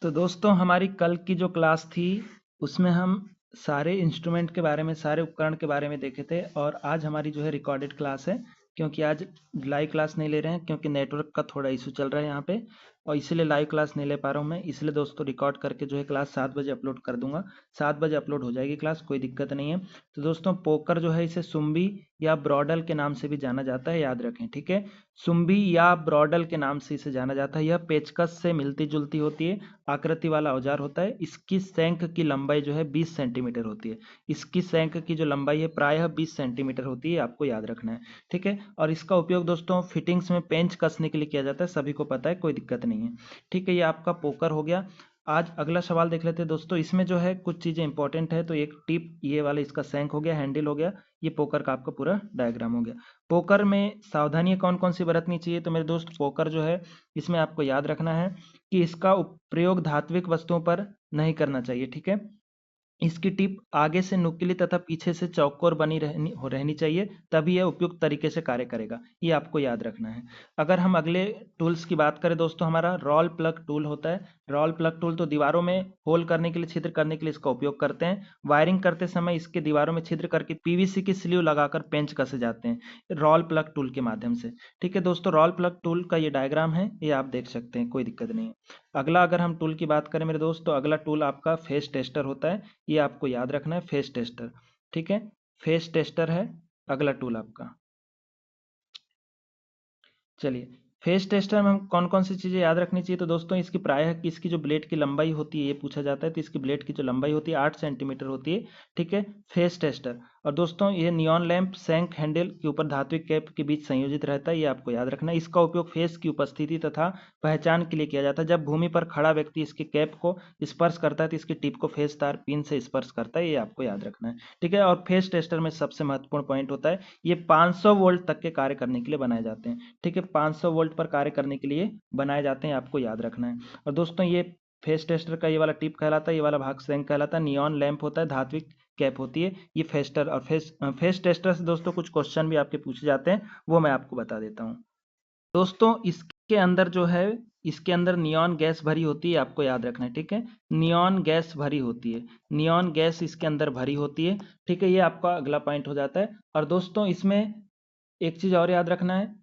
तो दोस्तों हमारी कल की जो क्लास थी उसमें हम सारे इंस्ट्रूमेंट के बारे में सारे उपकरण के बारे में देखे थे और आज हमारी जो है रिकॉर्डेड क्लास है क्योंकि आज लाइव क्लास नहीं ले रहे हैं क्योंकि नेटवर्क का थोड़ा इशू चल रहा है यहाँ पे और इसीलिए लाइव क्लास नहीं ले पा रहा हूँ मैं। इसलिए दोस्तों रिकॉर्ड करके जो है क्लास 7 बजे अपलोड कर दूंगा। 7 बजे अपलोड हो जाएगी क्लास, कोई दिक्कत नहीं है। तो दोस्तों पोकर जो है इसे सुम्बी या ब्रॉडल के नाम से भी जाना जाता है, याद रखें, ठीक है। सुम्बी या ब्रॉडल के नाम से इसे जाना जाता है। यह पेचकस से मिलती जुलती होती है, आकृति वाला औजार होता है। इसकी शंख की लंबाई जो है 20 सेंटीमीटर होती है। इसकी शंख की जो लंबाई है प्रायः 20 सेंटीमीटर होती है, आपको याद रखना है, ठीक है। और इसका उपयोग दोस्तों फिटिंग्स में पेंच कसने के लिए किया जाता है, सभी को पता है, कोई दिक्कत नहीं है, ठीक है। ये आपका पोकर हो गया। आज अगला सवाल देख लेते हैं दोस्तों। इसमें जो है कुछ चीज़ें इंपॉर्टेंट है। तो एक टिप ये वाला इसका शंख हो गया, हैंडल हो गया, ये पोकर का आपका पूरा डायग्राम हो गया। पोकर में सावधानियां कौन कौन सी बरतनी चाहिए? तो मेरे दोस्त पोकर जो है इसमें आपको याद रखना है कि इसका प्रयोग धात्विक वस्तुओं पर नहीं करना चाहिए, ठीक है। इसकी टिप आगे से नुकीली तथा पीछे से चौकोर बनी रहनी चाहिए, तभी यह उपयुक्त तरीके से कार्य करेगा, ये आपको याद रखना है। अगर हम अगले टूल्स की बात करें दोस्तों, हमारा रोल प्लग टूल होता है। रोल प्लग टूल तो दीवारों में होल करने के लिए, छिद्र करने के लिए इसका उपयोग करते हैं। वायरिंग करते समय इसके दीवारों में छिद्र करके पीवीसी की स्लीव लगाकर पेंच कसे जाते हैं रोल प्लग टूल के माध्यम से, ठीक है दोस्तों। रोल प्लग टूल का ये डायग्राम है, ये आप देख सकते हैं, कोई दिक्कत नहीं है। अगला अगर हम टूल की बात करें मेरे दोस्त, तो अगला टूल आपका फेस टेस्टर होता है, ये आपको याद रखना है, फेस टेस्टर, ठीक है। फेस टेस्टर है अगला टूल आपका। चलिए, फेस टेस्टर में हम कौन कौन सी चीज़ें याद रखनी चाहिए? तो दोस्तों इसकी प्रायः इसकी जो ब्लेड की लंबाई होती है ये पूछा जाता है, तो इसकी ब्लेड की जो लंबाई होती है 8 सेंटीमीटर होती है, ठीक है। Face tester. और दोस्तों ये नियॉन लैंप शंख हैंडल के ऊपर धात्विक कैप के बीच संयोजित रहता है, ये आपको याद रखना है। इसका उपयोग फेस की उपस्थिति तथा पहचान के लिए किया जाता है। जब भूमि पर खड़ा व्यक्ति इसके कैप को स्पर्श करता है तो इसकी टिप को फेस तार पिन से स्पर्श करता है, ये आपको याद रखना है, ठीक है। और फेस टेस्टर में सबसे महत्वपूर्ण पॉइंट होता है, ये 500 वोल्ट तक के कार्य करने के लिए बनाए जाते हैं, ठीक है। 500 वोल्ट पर कार्य करने के लिए बनाए जाते हैं, आपको याद रखना है। और दोस्तों ये फेस टेस्टर का ये वाला टिप कहलाता है, ये वाला भाग शंख कहलाता है। नियॉन लैंप होता है, धात्विक कैप होती है, ये फेस्टर और फेस टेस्टर से दोस्तों कुछ क्वेश्चन भी आपके पूछे जाते हैं, वो मैं आपको बता देता हूँ दोस्तों। इसके अंदर जो है, इसके अंदर नियॉन गैस भरी होती है, आपको याद रखना है, ठीक है। नियॉन गैस भरी होती है, नियॉन गैस इसके अंदर भरी होती है, ठीक है। ये आपका अगला पॉइंट हो जाता है। और दोस्तों इसमें एक चीज और याद रखना है,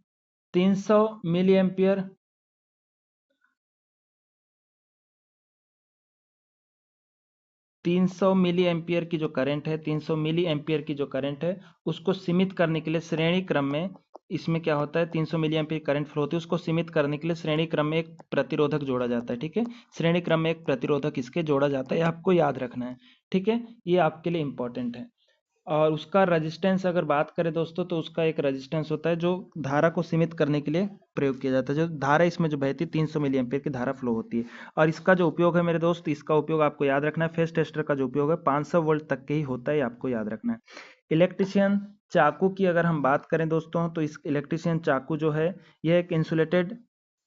300 मिली एम्पियर 300 मिली एम्पियर की जो करंट है, 300 मिली एम्पियर की जो करंट है, उसको सीमित करने के लिए श्रेणी क्रम में इसमें क्या होता है, 300 मिली एम्पियर करंट फ्लो होती है, उसको सीमित करने के लिए श्रेणी क्रम में एक प्रतिरोधक जोड़ा जाता है, ठीक है। श्रेणी क्रम में एक प्रतिरोधक इसके जोड़ा जाता है, ये आपको याद रखना है, ठीक है। ये आपके लिए इंपॉर्टेंट है। और उसका रेजिस्टेंस अगर बात करें दोस्तों, तो उसका एक रेजिस्टेंस होता है जो धारा को सीमित करने के लिए प्रयोग किया जाता है। जो धारा इसमें जो बहती है 300 मिली एम्पीयर की धारा फ्लो होती है। और इसका जो उपयोग है मेरे दोस्त, इसका उपयोग आपको याद रखना है, फेस टेस्टर का जो उपयोग है 500 वोल्ट तक के ही होता है, आपको याद रखना है। इलेक्ट्रिशियन चाकू की अगर हम बात करें दोस्तों, तो इस इलेक्ट्रिशियन चाकू जो है यह एक इंसुलेटेड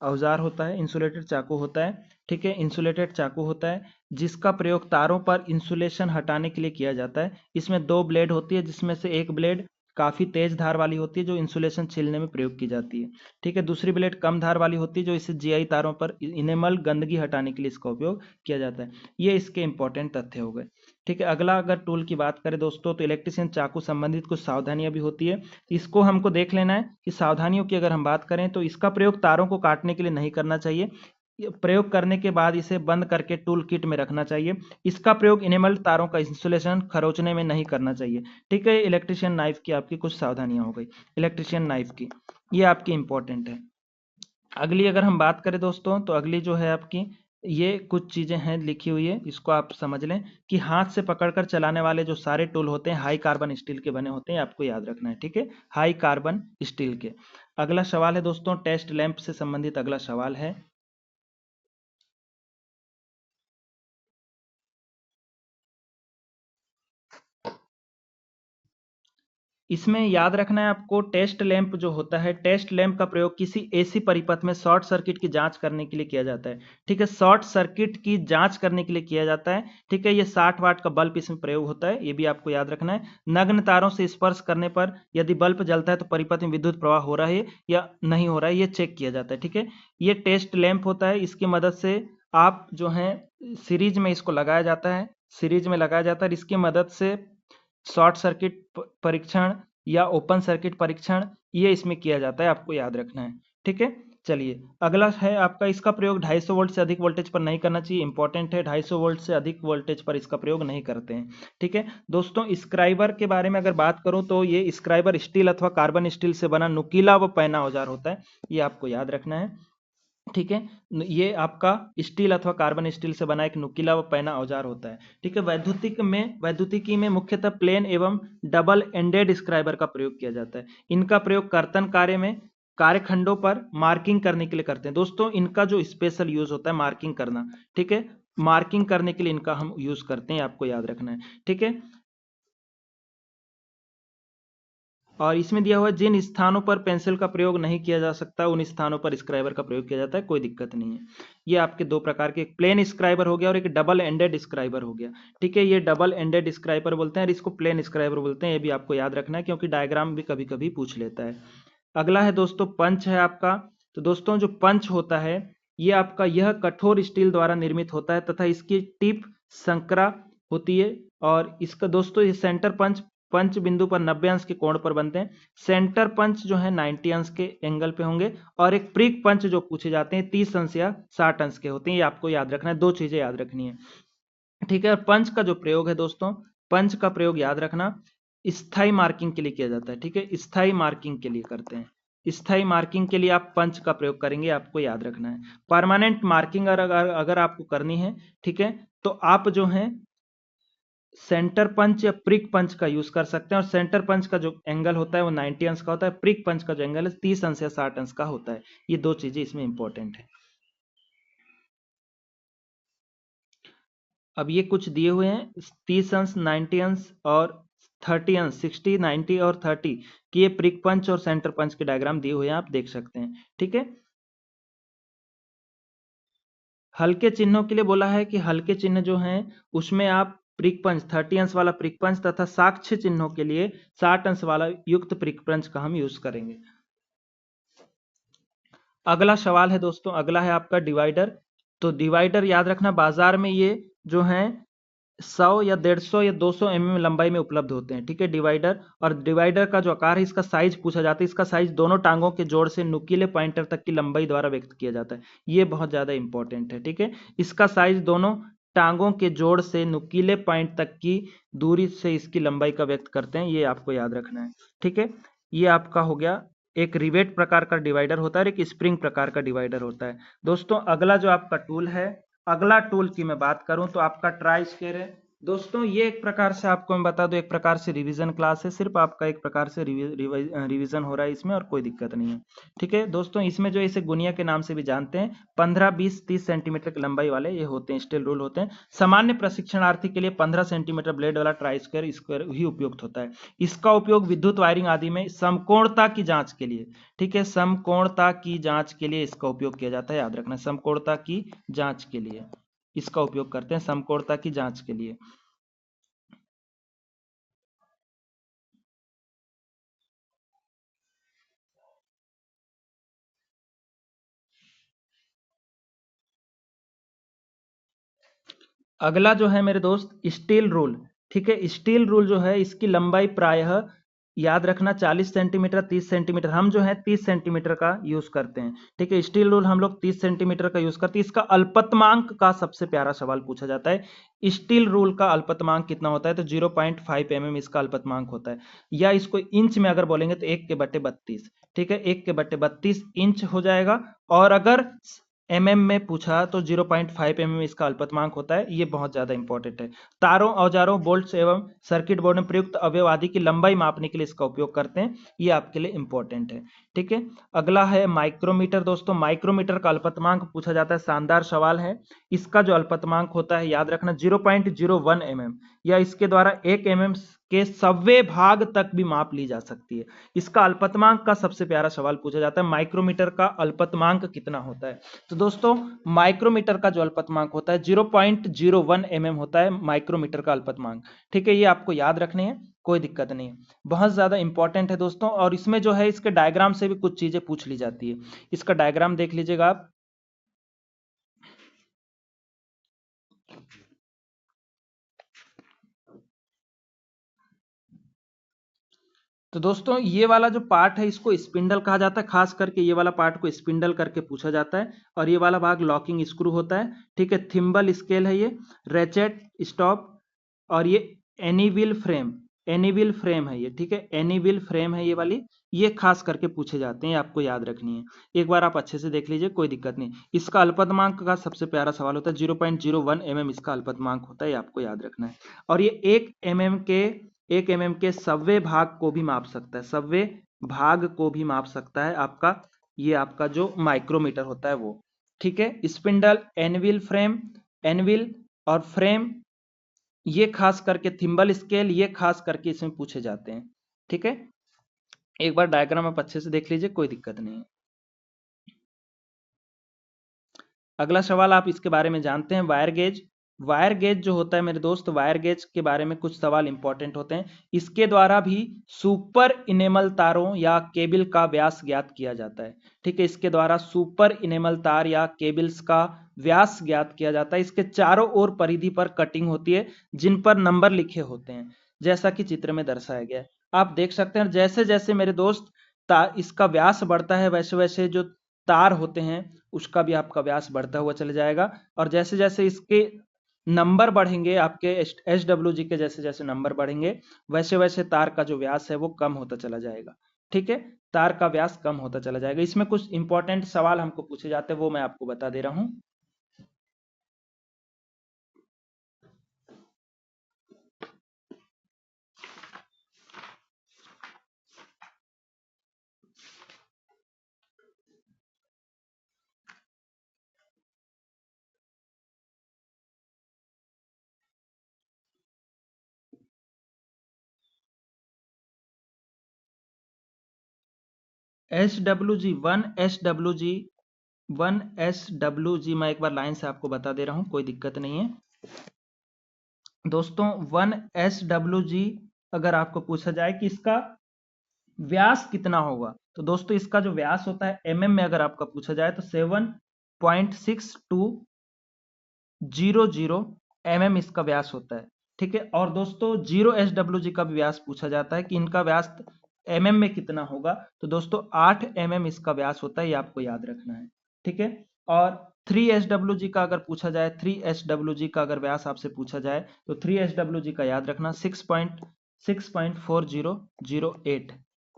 औजार होता है, इंसुलेटेड चाकू होता है, ठीक है। इंसुलेटेड चाकू होता है जिसका प्रयोग तारों पर इंसुलेशन हटाने के लिए किया जाता है। इसमें 2 ब्लेड होती है, जिसमें से एक ब्लेड काफ़ी तेज धार वाली होती है जो इंसुलेशन छीलने में प्रयोग की जाती है, ठीक है। दूसरी ब्लेड कम धार वाली होती है जो इसे जीआई तारों पर इनेमल गंदगी हटाने के लिए इसका उपयोग किया जाता है। ये इसके इंपॉर्टेंट तथ्य हो गए, ठीक है। अगला अगर टूल की बात करें दोस्तों, तो इलेक्ट्रिशियन चाकू संबंधित कुछ सावधानियां भी होती है, इसको हमको देख लेना है कि सावधानियों की अगर हम बात करें तो इसका प्रयोग तारों को काटने के लिए नहीं करना चाहिए। प्रयोग करने के बाद इसे बंद करके टूल किट में रखना चाहिए। इसका प्रयोग इनेमल तारों का इंसुलेशन खरोचने में नहीं करना चाहिए, ठीक है। इलेक्ट्रिशियन नाइफ की आपकी कुछ सावधानियां हो गई, इलेक्ट्रिशियन नाइफ की, ये आपकी इंपॉर्टेंट है। अगली अगर हम बात करें दोस्तों, तो अगली जो है आपकी, ये कुछ चीज़ें हैं लिखी हुई है, इसको आप समझ लें कि हाथ से पकड़कर चलाने वाले जो सारे टूल होते हैं हाई कार्बन स्टील के बने होते हैं, आपको याद रखना है, ठीक है, हाई कार्बन स्टील के। अगला सवाल है दोस्तों, टेस्ट लैंप से संबंधित अगला सवाल है। इसमें याद रखना है आपको, टेस्ट लैंप जो होता है, टेस्ट लैंप का प्रयोग किसी एसी परिपथ में शॉर्ट सर्किट की जांच करने के लिए किया जाता है, ठीक है। शॉर्ट सर्किट की जांच करने के लिए किया जाता है, ठीक है। ये 60 वाट का बल्ब इसमें प्रयोग होता है, ये भी आपको याद रखना है। नग्न तारों से स्पर्श करने पर यदि बल्ब जलता है तो परिपथ में विद्युत प्रवाह हो रहा है या नहीं हो रहा है, ये चेक किया जाता है, ठीक है। ये टेस्ट लैंप होता है, इसकी मदद से आप जो है सीरीज में इसको लगाया जाता है, सीरीज में लगाया जाता है। इसकी मदद से शॉर्ट सर्किट परीक्षण या ओपन सर्किट परीक्षण ये इसमें किया जाता है, आपको याद रखना है। ठीक है, चलिए अगला है आपका, इसका प्रयोग 250 वोल्ट से अधिक वोल्टेज पर नहीं करना चाहिए। इंपॉर्टेंट है, 250 वोल्ट से अधिक वोल्टेज पर इसका प्रयोग नहीं करते हैं। ठीक है दोस्तों, स्क्राइबर के बारे में अगर बात करूं तो ये स्क्राइबर स्टील अथवा कार्बन स्टील से बना नुकीला व पैना औजार होता है, ये आपको याद रखना है। ठीक है, ये आपका स्टील अथवा कार्बन स्टील से बना एक नुकीला व पैना औजार होता है। ठीक है, वैद्युतिकी में मुख्यतः प्लेन एवं डबल एंडेड स्क्राइबर का प्रयोग किया जाता है। इनका प्रयोग कर्तन कार्य में कार्यखंडों पर मार्किंग करने के लिए करते हैं। दोस्तों इनका जो स्पेशल यूज होता है मार्किंग करना, ठीक है, मार्किंग करने के लिए इनका हम यूज करते हैं, आपको याद रखना है। ठीक है, और इसमें दिया हुआ जिन स्थानों पर पेंसिल का प्रयोग नहीं किया जा सकता उन स्थानों पर स्क्राइबर का प्रयोग किया जाता है, कोई दिक्कत नहीं है। ये आपके दो प्रकार के, एक प्लेन स्क्राइबर हो गया और एक डबल एंडेड स्क्राइबर हो गया। ठीक है, ये डबल एंडेड स्क्राइबर बोलते हैं और इसको प्लेन स्क्राइबर बोलते हैं, ये भी आपको याद रखना है क्योंकि डायग्राम भी कभी कभी पूछ लेता है। अगला है दोस्तों पंच है आपका। तो दोस्तों जो पंच होता है ये आपका, यह कठोर स्टील द्वारा निर्मित होता है तथा इसकी टिप संकरा होती है। और इसका दोस्तों ये सेंटर पंच पंच बिंदु पर 90 अंश के कोण पर बनते हैं। सेंटर पंच जो है 90 अंश के एंगल पे होंगे और एक प्रिक पंच जो पूछे जाते हैं 30 अंश या 60 अंश के होते हैं, ये आपको याद रखना है। दो चीजें याद रखनी है। ठीक है, और पंच का जो प्रयोग है दोस्तों, पंच का प्रयोग याद रखना स्थाई मार्किंग के लिए किया जाता है। ठीक है, स्थाई मार्किंग के लिए करते हैं, स्थाई मार्किंग के लिए आप पंच का प्रयोग करेंगे, आपको याद रखना है। परमानेंट मार्किंग अगर आपको करनी है, ठीक है, तो आप जो है सेंटर पंच या प्रिक पंच का यूज कर सकते हैं। और सेंटर पंच का जो एंगल होता है वो 90 अंश का होता है, प्रिक पंच का जो एंगल है 30 अंश या 60 अंश का होता है। ये दो चीजें इसमें इंपॉर्टेंट है। अब ये कुछ दिए हुए हैं 30 अंश, 90 अंश और 30 अंश, 60, 90 और 30 कि ये प्रिक पंच और सेंटर पंच के डायग्राम दिए हुए हैं, आप देख सकते हैं। ठीक है, हल्के चिन्हों के लिए बोला है कि हल्के चिन्ह जो हैं उसमें आप प्रिक पंच 30 अंश वाला प्रिक पंच तथा साक्ष्य चिन्हों के लिए 60 अंश वाला युक्त प्रिक पंच का हम यूज करेंगे। अगला सवाल है दोस्तों, अगला है आपका डिवाइडर। तो डिवाइडर याद रखना, बाजार में ये जो है 100 या 150 या 200 mm लंबाई में उपलब्ध होते हैं। ठीक है, डिवाइडर। और डिवाइडर का जो आकार है इसका साइज पूछा जाता है, इसका साइज दोनों टांगों के जोड़ से नुकीले पॉइंटर तक की लंबाई द्वारा व्यक्त किया जाता है, ये बहुत ज्यादा इंपॉर्टेंट है। ठीक है, इसका साइज दोनों टांगों के जोड़ से नुकीले पॉइंट तक की दूरी से इसकी लंबाई का व्यक्त करते हैं, ये आपको याद रखना है। ठीक है, ये आपका हो गया, एक रिवेट प्रकार का डिवाइडर होता है और एक स्प्रिंग प्रकार का डिवाइडर होता है। दोस्तों अगला जो आपका टूल है, अगला टूल की मैं बात करूं तो आपका ट्राई स्क्वायर है। दोस्तों ये एक प्रकार से आपको मैं बता दूं, एक प्रकार से रिवीजन क्लास है, सिर्फ आपका एक प्रकार से रिवीजन हो रहा है इसमें, और कोई दिक्कत नहीं है। ठीक है दोस्तों, इसमें जो इसे गुनिया के नाम से भी जानते हैं, 15, 20, 30 सेंटीमीटर की लंबाई वाले ये होते हैं, स्टील रूल होते हैं। सामान्य प्रशिक्षणार्थी के लिए 15 सेंटीमीटर ब्लेड वाला ट्राई स्क्वायर ही उपयुक्त होता है। इसका उपयोग विद्युत वायरिंग आदि में समकोणता की जांच के लिए, ठीक है, समकोणता की जांच के लिए इसका उपयोग किया जाता है, याद रखना, समकोणता की जांच के लिए इसका उपयोग करते हैं, समकोणता की जांच के लिए। अगला जो है मेरे दोस्त स्टील रूल। ठीक है, स्टील रूल जो है इसकी लंबाई प्रायः याद रखना 40 सेंटीमीटर, 30 सेंटीमीटर, हम जो है 30 सेंटीमीटर का यूज करते हैं। ठीक है, स्टील रूल हम लोग 30 सेंटीमीटर का यूज करते हैं। इसका अल्पतमांक का सबसे प्यारा सवाल पूछा जाता है, स्टील रूल का अल्पतमांक कितना होता है, तो 0.5 mm इसका अल्पतमांक होता है, या इसको इंच में अगर बोलेंगे तो 1/32। ठीक है, 1/32 इंच हो जाएगा। और अगर एमएम में पूछा तो 0.5 mm इसका अल्पतमांक होता है, ये बहुत ज्यादा इंपॉर्टेंट है। तारों, औजारों, बोल्ट्स एवं सर्किट बोर्ड में प्रयुक्त अवयव आदि की लंबाई मापने के लिए इसका उपयोग करते हैं, ये आपके लिए इंपॉर्टेंट है। ठीक है, अगला है माइक्रोमीटर। दोस्तों माइक्रोमीटर का अल्पतमांक पूछा जाता है, शानदार सवाल है। इसका जो अल्पतमांक होता है याद रखना 0.01 mm, या इसके द्वारा 1 mm के 100वें भाग तक भी माप ली जा सकती है। इसका अल्पतमांक का सबसे प्यारा सवाल पूछा जाता है, माइक्रोमीटर का अल्पतमांक कितना होता है। तो दोस्तों माइक्रोमीटर का जो अल्पतमांक होता है 0.01 mm होता है माइक्रोमीटर का अल्पतमांक। ठीक है, ये आपको याद रखने हैं, कोई दिक्कत नहीं है, बहुत ज्यादा इंपॉर्टेंट है दोस्तों। और इसमें जो है इसके डायग्राम से भी कुछ चीजें पूछ ली जाती है, इसका डायग्राम देख लीजिएगा आप। तो दोस्तों ये वाला जो पार्ट है इसको स्पिंडल कहा जाता है, खास करके ये वाला पार्ट को स्पिंडल करके पूछा जाता है। और ये वाला भाग लॉकिंग स्क्रू होता है, ठीक है। थिम्बल स्केल है ये, रेचेट स्टॉप, और ये एनीविल फ्रेम है ये, ठीक है। एनीविल फ्रेम है ये वाली, ये खास करके पूछे जाते हैं, आपको याद रखनी है। एक बार आप अच्छे से देख लीजिए, कोई दिक्कत नहीं। इसका अल्पतमांक का सबसे प्यारा सवाल होता है, 0.01 mm इसका अल्पतमांक होता है, ये आपको याद रखना है। और ये 1 mm के सव्वे भाग को भी माप सकता है, सव्वे भाग को भी माप सकता है आपका, ये आपका जो माइक्रोमीटर होता है वो, ठीक है। स्पिंडल, एनविल और फ्रेम, ये खास करके थिम्बल स्केल, ये खास करके इसमें पूछे जाते हैं, ठीक है। एक बार डायग्राम आप अच्छे से देख लीजिए, कोई दिक्कत नहीं है। अगला सवाल आप इसके बारे में जानते हैं, वायर गेज। वायर गेज जो होता है मेरे दोस्त, वायर गेज के बारे में कुछ सवाल इंपॉर्टेंट होते हैं। इसके द्वारा भी सुपर इनेमल तारों या केबल का व्यास ज्ञात किया जाता है, ठीक है। इसके द्वारा सुपर इनेमल तार या केबल्स का व्यास ज्ञात किया जाता है। इसके चारों ओर परिधि पर कटिंग होती है जिन पर नंबर लिखे होते हैं, जैसा कि चित्र में दर्शाया गया है। आप देख सकते हैं जैसे जैसे मेरे दोस्त इसका व्यास बढ़ता है, वैसे वैसे जो तार होते हैं उसका भी आपका व्यास बढ़ता हुआ चला जाएगा। और जैसे जैसे इसके नंबर बढ़ेंगे, आपके SWG के जैसे जैसे नंबर बढ़ेंगे, वैसे वैसे तार का जो व्यास है वो कम होता चला जाएगा, ठीक है। तार का व्यास कम होता चला जाएगा। इसमें कुछ इंपॉर्टेंट सवाल हमको पूछे जाते हैं, वो मैं आपको बता दे रहा हूं। वन एस डब्ल्यू जी मैं एक बार लाइन से आपको बता दे रहा हूं, कोई दिक्कत नहीं है दोस्तों। 1 SWG अगर आपको पूछा जाए कि इसका व्यास कितना होगा, तो दोस्तों इसका जो व्यास होता है mm में अगर आपका पूछा जाए तो 7.6200 mm इसका व्यास होता है, ठीक है। और दोस्तों 0 SWG का भी व्यास पूछा जाता है कि इनका व्यास mm में कितना होगा, तो दोस्तों 8 mm इसका व्यास होता है, ये आपको याद रखना है, ठीक है। और 3 SWG का अगर पूछा जाए, 3 SWG का अगर व्यास आपसे पूछा जाए तो 3 SWG का याद रखना 6.4008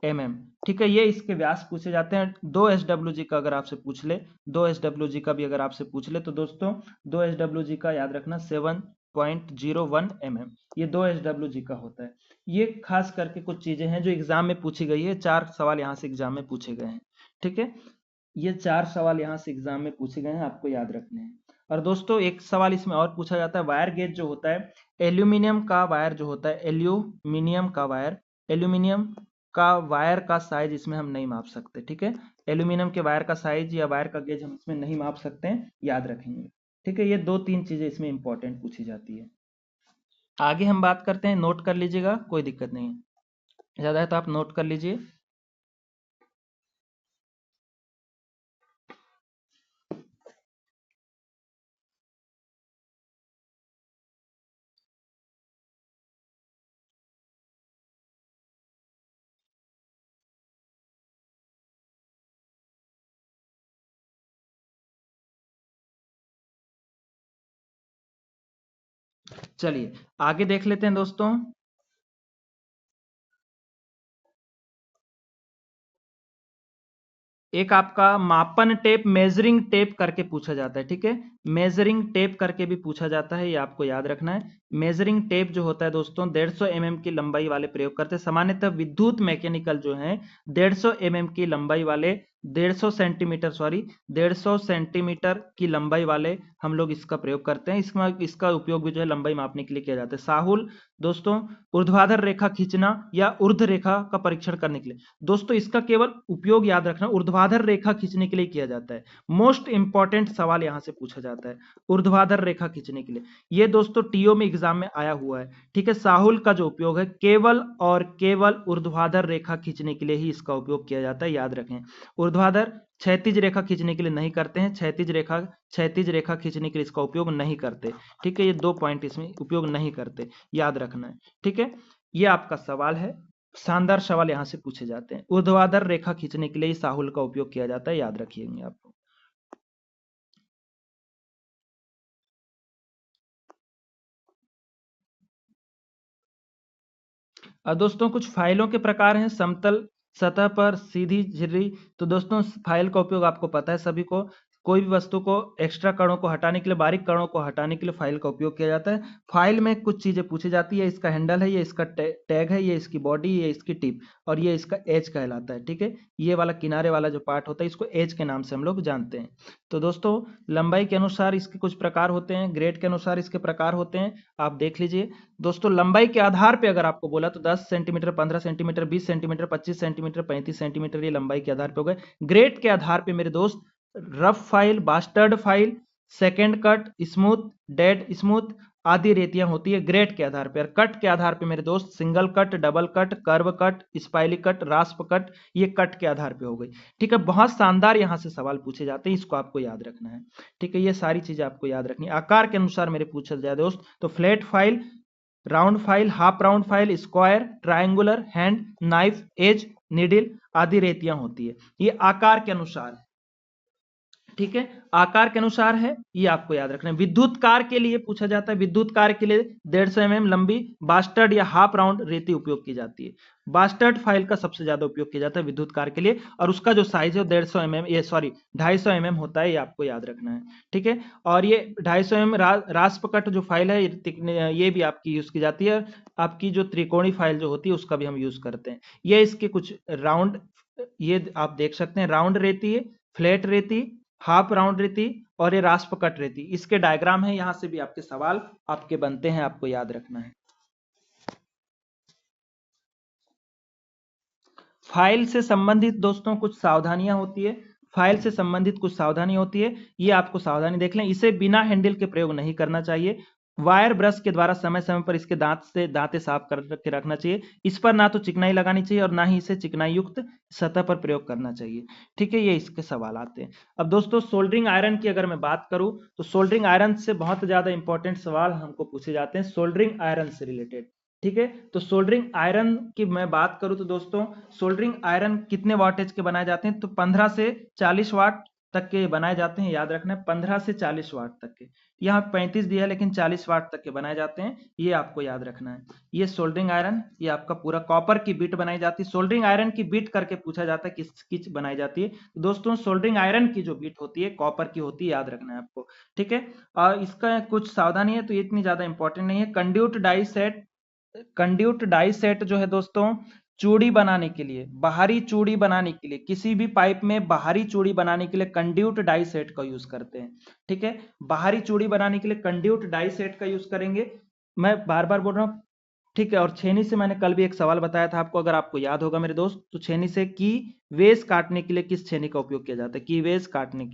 mm, ठीक है। ये इसके व्यास पूछे जाते हैं। 2 SWG का अगर आपसे पूछ ले, 2 SWG का भी अगर आपसे पूछ ले तो दोस्तों 2 SWG का याद रखना 7.01 mm, ये 2 SWG का होता है। ये खास करके कुछ चीजें हैं जो एग्जाम में पूछी गई है, 4 सवाल यहाँ से एग्जाम में पूछे गए हैं, ठीक है। ये 4 सवाल यहाँ से एग्जाम में पूछे गए हैं, आपको याद रखने हैं। और दोस्तों एक सवाल इसमें और पूछा जाता है, वायर गेज जो होता है, एल्यूमिनियम का वायर जो होता है, एल्यूमिनियम का वायर का साइज इसमें हम नहीं माप सकते, ठीक है। एल्यूमिनियम के वायर का साइज या वायर का गेज हम इसमें नहीं माप सकते हैं, याद रखेंगे, ठीक है। ये 2-3 चीजें इसमें इंपॉर्टेंट पूछी जाती है। आगे हम बात करते हैं, नोट कर लीजिएगा, कोई दिक्कत नहीं है, ज्यादा है तो आप नोट कर लीजिए। चलिए आगे देख लेते हैं दोस्तों। एक आपका मापन टेप, मेजरिंग टेप करके पूछा जाता है, ठीक है। मेजरिंग टेप करके भी पूछा जाता है, ये आपको याद रखना है। मेजरिंग टेप जो होता है दोस्तों 150 mm की लंबाई वाले प्रयोग करते हैं। सामान्यतः विद्युत मैकेनिकल जो है 150 mm की लंबाई वाले, 150 सेंटीमीटर की लंबाई वाले हम लोग इसका प्रयोग करते हैं। इसका उपयोग भी जो है लंबाई मापने के लिए किया जाता है। साहुल दोस्तों, ऊर्ध्वाधर रेखा खींचना या ऊर्ध्व रेखा का परीक्षण करने के लिए, दोस्तों इसका केवल उपयोग याद रखना ऊर्ध्वाधर रेखा खींचने के लिए किया जाता है। मोस्ट इंपॉर्टेंट सवाल यहां से पूछा जाता है, ऊर्ध्वाधर रेखा खींचने के लिए। ये दोस्तों टीओ में एग्जाम में आया हुआ है, ठीक है। साहुल का जो उपयोग है केवल और केवल ऊर्ध्वाधर रेखा खींचने के लिए ही इसका उपयोग किया जाता है, याद रखें। ऊर्ध्वाधर क्षैतिज रेखा खींचने के लिए नहीं करते हैं, क्षैतिज रेखा खींचने के लिए इसका उपयोग नहीं करते। ठीक है, ये 2 पॉइंट इसमें उपयोग नहीं करते, याद रखना है। ठीक है, ये आपका सवाल है, शानदार सवाल यहाँ से पूछे जाते हैं। ऊर्ध्वाधर रेखा खींचने के लिए इस साहुल का उपयोग किया जाता है, याद रखिएगा आपको। दोस्तों कुछ फाइलों के प्रकार हैं, समतल सतह पर, सीधी झिर्री। तो दोस्तों फाइल का उपयोग आपको पता है सभी को, कोई भी वस्तु को एक्स्ट्रा कणों को हटाने के लिए, बारीक कणों को हटाने के लिए फाइल का उपयोग किया जाता है। फाइल में कुछ चीजें पूछी जाती है, इसका हैंडल है, ये इसका टैग है, ये इसकी बॉडी, ये इसकी टिप, और ये इसका एज कहलाता है। ठीक है, ये वाला किनारे वाला जो पार्ट होता है इसको एज के नाम से हम लोग जानते हैं। तो दोस्तों लंबाई के अनुसार इसके कुछ प्रकार होते हैं, ग्रेड के अनुसार इसके प्रकार होते हैं, आप देख लीजिए। दोस्तों लंबाई के आधार पे अगर आपको बोला तो 10 centimetre, 15 centimetre, 20 centimetre, 25 centimetre, 35 centimetre, ये लंबाई के आधार पे हो गए। ग्रेड के आधार पे मेरे दोस्त rough file, bastard file, second cut, smooth, dead smooth आदि रेतियां होती है ग्रेड के आधार पे। और कट के आधार पे मेरे दोस्त single cut, double cut, curve cut, स्पाइली कट, रास्प कट, ये कट के आधार पे हो गई। ठीक है, बहुत शानदार यहाँ से सवाल पूछे जाते हैं, इसको आपको याद रखना है। ठीक है, ये सारी चीजें आपको याद रखनी है। आकार के अनुसार मेरे पूछा जाए दोस्त तो flat file, round file, half round file, square, triangular, hand, knife, edge, needle आदि रेतियां होती है। ये आकार के अनुसार है। ठीक है, आकार के अनुसार है, ये आपको याद रखना है। विद्युत कार के लिए पूछा जाता है, विद्युत कार के लिए 150 mm लंबी बास्टर्ड या हाफ राउंड रेती उपयोग की जाती है। बास्टर्ड फाइल का सबसे ज्यादा उपयोग किया जाता है विद्युत कार के लिए, और उसका जो साइज है 150 mm, ये सॉरी 250 mm होता है, ये आपको याद रखना है। ठीक है, और ये 250 mm रास्प कट जो फाइल है ये भी आपकी यूज की जाती है। आपकी जो त्रिकोणी फाइल जो होती है उसका भी हम यूज करते हैं। ये इसके कुछ राउंड, ये आप देख सकते हैं, राउंड रेती है, फ्लैट रेती, हाफ राउंड रेती, और ये रास्प कट रेती, इसके डायग्राम है, यहां से भी आपके सवाल आपके बनते हैं, आपको याद रखना है। फाइल से संबंधित दोस्तों कुछ सावधानियां होती है, फाइल से संबंधित कुछ सावधानी होती है, ये आपको सावधानी देख लें। इसे बिना हैंडल के प्रयोग नहीं करना चाहिए। वायर ब्रश के द्वारा समय समय पर इसके दांते साफ करके रखना चाहिए। इस पर ना तो चिकनाई लगानी चाहिए और ना ही इसे चिकनाई युक्त सतह पर प्रयोग करना चाहिए। ठीक है, ये इसके सवाल आते हैं। अब दोस्तों सोल्डरिंग आयरन की अगर मैं बात करूं तो सोल्डरिंग आयरन से बहुत ज्यादा इंपॉर्टेंट सवाल हमको पूछे जाते हैं सोल्डरिंग आयरन से रिलेटेड। ठीक है, तो सोल्डरिंग आयरन की मैं बात करूं तो दोस्तों सोल्डरिंग आयरन कितने वाटेज के बनाए जाते हैं तो 15 से 40 वाट तक के बनाए जाते हैं, याद रखना है 15 से 40 वाट तक के। यहाँ 35 दिया है लेकिन 40 वाट तक के बनाए जाते हैं, ये आपको याद रखना है। ये सोल्डरिंग आयरन, ये आपका पूरा कॉपर की बिट बनाई जाती है। सोल्डरिंग आयरन की बिट करके पूछा जाता है किस बनाई जाती है। दोस्तों सोल्डरिंग आयरन की जो बिट होती है कॉपर की होती है, याद रखना है आपको। ठीक है, और इसका कुछ सावधानी है तो ये इतनी ज्यादा इंपॉर्टेंट नहीं है। कंड्यूट डाई सेट जो है दोस्तों चूड़ी बनाने के लिए, बाहरी चूड़ी बनाने के लिए, किसी भी पाइप में बाहरी चूड़ी बनाने के लिए कंड्यूट डाई सेट का यूज करते हैं। ठीक है, बाहरी चूड़ी बनाने के लिए कंड्यूट डाई सेट का यूज करेंगे, मैं बार बार बोल रहा हूँ। ठीक है, और छेनी से मैंने कल भी एक सवाल बताया था आपको, अगर आपको याद होगा मेरे दोस्त, तो छेनी से की वेस काटने के लिए किस छेनी का उपयोग किया जाता है, की वेस काटने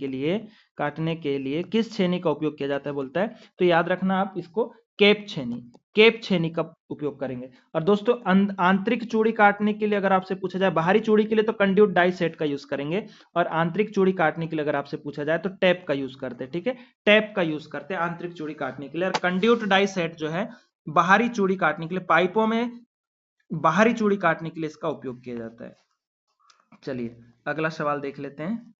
के लिए किस छेनी का उपयोग किया जाता है बोलता है, तो याद रखना आप इसको केप छेनी का उपयोग करेंगे। और दोस्तों आंतरिक चूड़ी काटने के लिए अगर आपसे पूछा जाए, बाहरी चूड़ी के लिए तो कंड्यूट डाई सेट का यूज करेंगे, और आंतरिक चूड़ी काटने के लिए अगर आपसे पूछा जाए तो टैप का यूज करते हैं। ठीक है, टैप का यूज करते हैं आंतरिक चूड़ी काटने के लिए। और कंड्यूट डाई सेट जो है बाहरी चूड़ी काटने के लिए, पाइपों में बाहरी चूड़ी काटने के लिए इसका उपयोग किया जाता है। चलिए अगला सवाल देख लेते हैं,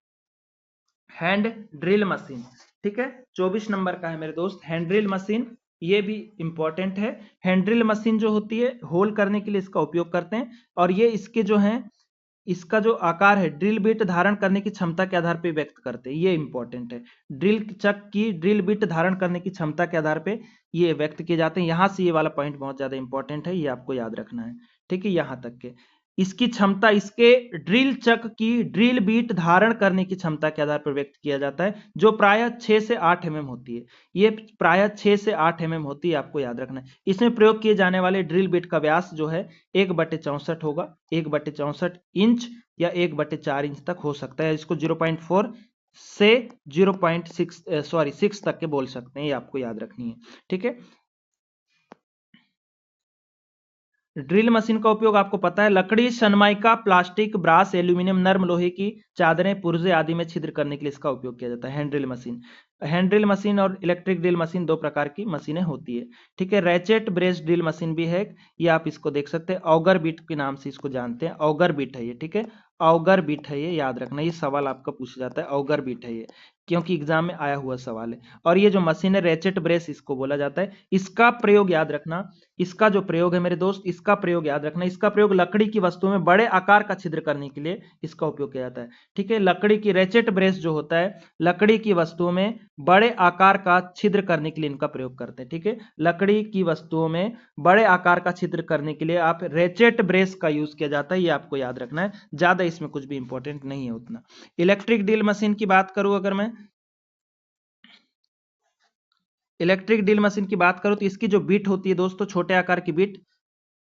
हैंड ड्रिल मशीन। ठीक है, 24 नंबर का है मेरे दोस्त, हैंड ड्रिल मशीन, ये भी इंपॉर्टेंट है। हैंड ड्रिल मशीन जो होती है होल करने के लिए इसका उपयोग करते हैं, और ये इसके जो है इसका जो आकार है ड्रिल बिट धारण करने की क्षमता के आधार पर व्यक्त करते हैं, ये इंपॉर्टेंट है। ड्रिल चक की ड्रिल बिट धारण करने की क्षमता के आधार पे ये व्यक्त किए जाते हैं। यहां से ये वाला पॉइंट बहुत ज्यादा इंपॉर्टेंट है, ये आपको याद रखना है। ठीक है, यहां तक के इसकी क्षमता, इसके ड्रिल चक की ड्रिल बीट धारण करने की क्षमता के आधार पर व्यक्त किया जाता है, जो प्रायः 6 से 8 mm होती है। ये प्रायः 6 से 8 mm होती है, आपको याद रखना है। इसमें प्रयोग किए जाने वाले ड्रिल बीट का व्यास जो है 1/64 होगा, 1/64 इंच या 1/4 इंच तक हो सकता है। इसको 0.4 से 6 तक के बोल सकते हैं, ये आपको याद रखनी है। ठीक है, ड्रिल मशीन का उपयोग आपको पता है, लकड़ी, सनमाइका, प्लास्टिक, ब्रास, एल्यूमिनियम, नर्म लोहे की चादरें, पुर्जे आदि में छिद्र करने के लिए इसका उपयोग किया जाता है। Hand drill machine, hand drill machine और इलेक्ट्रिक ड्रिल मशीन दो प्रकार की मशीनें होती है। ठीक है, रैचेट ब्रेस ड्रिल मशीन भी है, ये आप इसको देख सकते हैं, ऑगर बिट के नाम से इसको जानते हैं, ऑगर बिट है ये। ठीक है, ऑगर बिट है ये, याद रखना, ये सवाल आपका पूछा जाता है, ऑगर बिट है ये, क्योंकि एग्जाम में आया हुआ सवाल है। और ये जो मशीन है रैचेट ब्रेस इसको बोला जाता है। इसका प्रयोग याद रखना, इसका जो प्रयोग है मेरे दोस्त, इसका प्रयोग याद रखना, इसका प्रयोग लकड़ी की वस्तुओं में बड़े आकार का छिद्र करने के लिए इसका उपयोग किया जाता है। ठीक है, लकड़ी की रैचेट ब्रेस जो होता है, लकड़ी की वस्तुओं में बड़े आकार का छिद्र करने के लिए इनका प्रयोग करते हैं। ठीक है, लकड़ी की वस्तुओं में बड़े आकार का छिद्र करने के लिए आप रैचेट ब्रेस का यूज किया जाता है, ये आपको याद रखना है, ज्यादा इसमें कुछ भी इंपॉर्टेंट नहीं है उतना। इलेक्ट्रिक ड्रिल मशीन की बात करूं अगर मैं, इलेक्ट्रिक ड्रिल मशीन की बात करूं तो इसकी जो बिट होती है दोस्तों, छोटे आकार की बिट,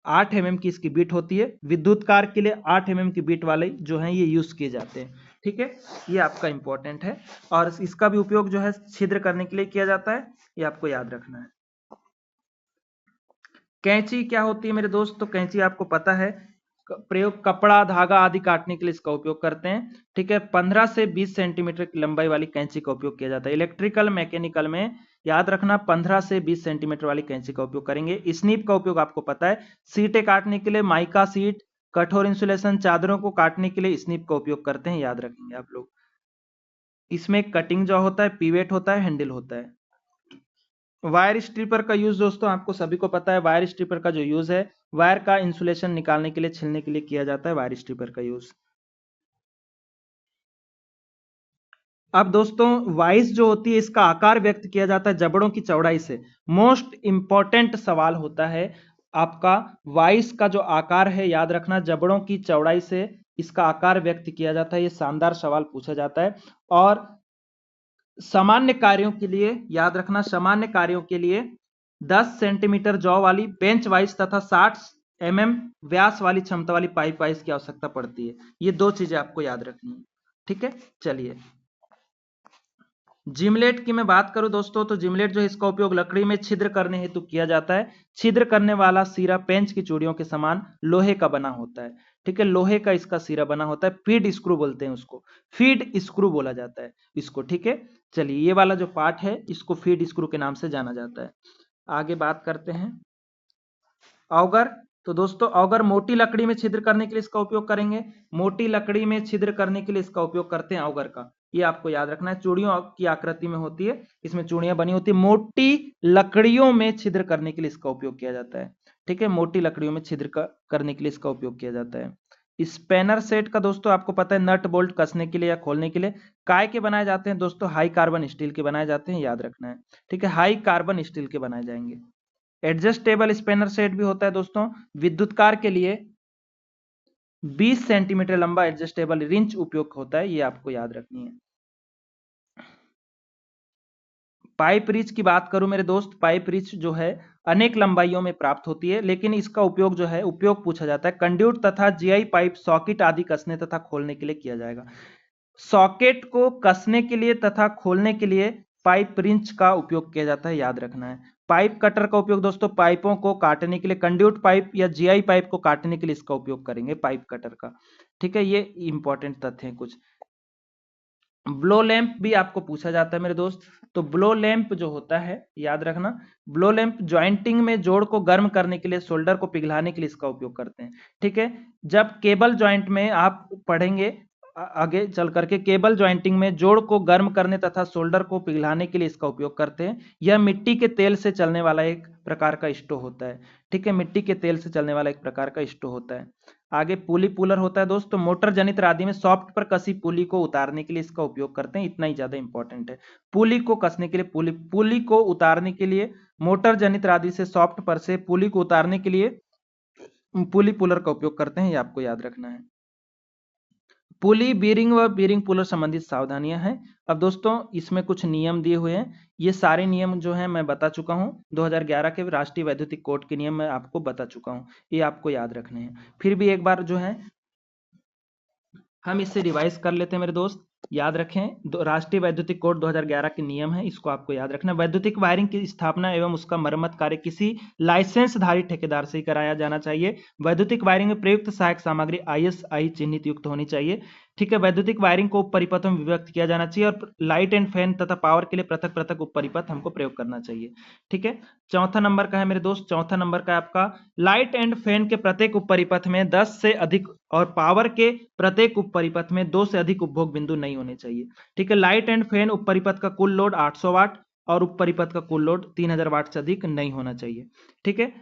8 mm की इसकी बिट होती है। विद्युत कार के लिए 8 mm की बिट वाले जो हैं ये यूज किए जाते हैं। ठीक है, ये आपका इंपॉर्टेंट है, और इसका भी उपयोग जो है छिद्र करने के लिए किया जाता है, ये आपको याद रखना है। कैंची क्या होती है मेरे दोस्त, तो कैंची आपको पता है, प्रयोग कपड़ा, धागा आदि काटने के लिए इसका उपयोग करते हैं। ठीक है, 15 से 20 सेंटीमीटर की लंबाई वाली कैंची का उपयोग किया जाता है। इलेक्ट्रिकल मैकेनिकल में याद रखना 15 से 20 सेंटीमीटर वाली कैंची का उपयोग करेंगे। स्नीप का उपयोग आपको पता है, सीटें काटने के लिए, माइका सीट, कठोर इंसुलेशन चादरों को काटने के लिए स्नीप का उपयोग करते हैं, याद रखेंगे आप लोग। इसमें कटिंग जॉ होता है, पीवेट होता है, हैंडल होता है। वायर स्ट्रिपर का यूज दोस्तों आपको सभी को पता है, वायर स्ट्रिपर का जो यूज है, वायर का इंसुलेशन निकालने के लिए, छीलने के लिए किया जाता है वायर स्ट्रिपर का यूज। अब दोस्तों वाइस जो होती है इसका आकार व्यक्त किया जाता है जबड़ों की चौड़ाई से। मोस्ट इंपॉर्टेंट सवाल होता है आपका, वाइस का जो आकार है याद रखना, जबड़ों की चौड़ाई से इसका आकार व्यक्त किया जाता है, ये शानदार सवाल पूछा जाता है। और सामान्य कार्यों के लिए याद रखना, सामान्य कार्यों के लिए 10 सेंटीमीटर जौ वाली बेंच वाइस तथा 60 mm व्यास वाली क्षमता वाली पाइप वाइस की आवश्यकता पड़ती है। ये दो चीजें आपको याद रखनी है। ठीक है, चलिए जिमलेट की मैं बात करूं दोस्तों, तो जिमलेट जो है इसका उपयोग लकड़ी में छिद्र करने हेतु किया जाता है। छिद्र करने वाला सिरा पेंच की चूड़ियों के समान लोहे का बना होता है। ठीक है, लोहे का इसका सिरा बना होता है, फीड स्क्रू बोलते हैं उसको, फीड स्क्रू बोला जाता है इसको। ठीक है, चलिए ये वाला जो पार्ट है इसको फीड स्क्रू के नाम से जाना जाता है। आगे बात करते हैं ऑगर। तो दोस्तों ऑगर मोटी लकड़ी में छिद्र करने के लिए इसका उपयोग करेंगे, मोटी लकड़ी में छिद्र करने के लिए इसका उपयोग करते हैं ऑगर का, ये आपको याद रखना है। चूड़ियों की आकृति में होती है, इसमें चूड़ियां बनी होती है, मोटी लकड़ियों में छिद्र करने के लिए इसका उपयोग किया जाता है। ठीक है, मोटी लकड़ियों में छिद्र करने के लिए इसका उपयोग किया जाता है। स्पेनर सेट का दोस्तों आपको पता है, नट बोल्ट कसने के लिए या खोलने के लिए काय के बनाए जाते हैं दोस्तों, हाई कार्बन स्टील के बनाए जाते हैं, याद रखना है। ठीक है, हाई कार्बन स्टील के बनाए जाएंगे। एडजस्टेबल स्पेनर सेट भी होता है दोस्तों, विद्युत कार के लिए 20 सेंटीमीटर लंबा एडजस्टेबल रिंच उपयोग होता है, ये आपको याद रखनी है। पाइप रिच की बात करूं मेरे दोस्त, पाइप रिच जो है अनेक लंबाइयों में प्राप्त होती है, लेकिन इसका उपयोग जो है, उपयोग पूछा जाता है, कंड्यूट तथा जीआई पाइप सॉकेट आदि कसने तथा खोलने के लिए किया जाएगा। सॉकेट को कसने के लिए तथा खोलने के लिए पाइप रिंच का उपयोग किया जाता है, याद रखना है। पाइप कटर का उपयोग दोस्तों पाइपों को काटने के लिए, कंड्यूट पाइप या जीआई पाइप को काटने के लिए इसका उपयोग करेंगे पाइप कटर का। ठीक है, ये इंपॉर्टेंट तथ्य हैं कुछ। ब्लो लैंप भी आपको पूछा जाता है मेरे दोस्त, तो ब्लो लैंप जो होता है याद रखना, ब्लो लैंप जॉइंटिंग में जोड़ को गर्म करने के लिए, सोल्डर को पिघलाने के लिए इसका उपयोग करते हैं। ठीक है, जब केबल जॉइंट में आप पढ़ेंगे आगे चल करके, केबल जॉइंटिंग में जोड़ को गर्म करने तथा सोल्डर को पिघलाने के लिए इसका उपयोग करते हैं। यह मिट्टी के तेल से चलने वाला एक प्रकार का स्टोव होता है। ठीक है, मिट्टी के तेल से चलने वाला एक प्रकार का स्टोव होता है। आगे पुली पुलर होता है दोस्तों, मोटर जनित आदि में सॉफ्ट पर कसी पुली को उतारने के लिए इसका उपयोग करते हैं, इतना ही ज्यादा इंपॉर्टेंट है। पुली को कसने के लिए, पुली को उतारने के लिए, मोटर जनित आदि से सॉफ्ट पर से पुली को उतारने के लिए पुली पुलर का उपयोग करते हैं, ये आपको याद रखना है। पुली बीरिंग व बीरिंग पुलर संबंधित सावधानियां हैं। अब दोस्तों इसमें कुछ नियम दिए हुए हैं, ये सारे नियम जो हैं मैं बता चुका हूं, 2011 के राष्ट्रीय वैद्युतिक कोड के नियम मैं आपको बता चुका हूं, ये आपको याद रखने हैं। फिर भी एक बार जो है हम इससे रिवाइज कर लेते हैं मेरे दोस्त। याद रखें, राष्ट्रीय वैद्युतिक कोड 2011 के नियम है, इसको आपको याद रखना। वैद्युतिक वायरिंग की स्थापना एवं उसका मरम्मत कार्य किसी लाइसेंसधारी ठेकेदार से ही कराया जाना चाहिए। वैद्युतिक वायरिंग में प्रयुक्त सहायक सामग्री ISI चिन्हित युक्त होनी चाहिए। ठीक है, वैद्युतिक वायरिंग को उप परिपथों में विभक्त किया जाना चाहिए और लाइट एंड फैन तथा पावर के लिए पृथक पृथक उप परिपथ हमको प्रयोग करना चाहिए। ठीक है, चौथा नंबर का है मेरे दोस्त, चौथा नंबर का है आपका लाइट एंड फैन के प्रत्येक उप परिपथ में 10 से अधिक और पावर के प्रत्येक उप परिपथ में 2 से अधिक उपभोग बिंदु नहीं होने चाहिए। ठीक है, लाइट एंड फैन उप परिपथ का कुल लोड 800 वाट और उप परिपथ का कुल लोड 3000 वाट से अधिक नहीं होना चाहिए। ठीक है,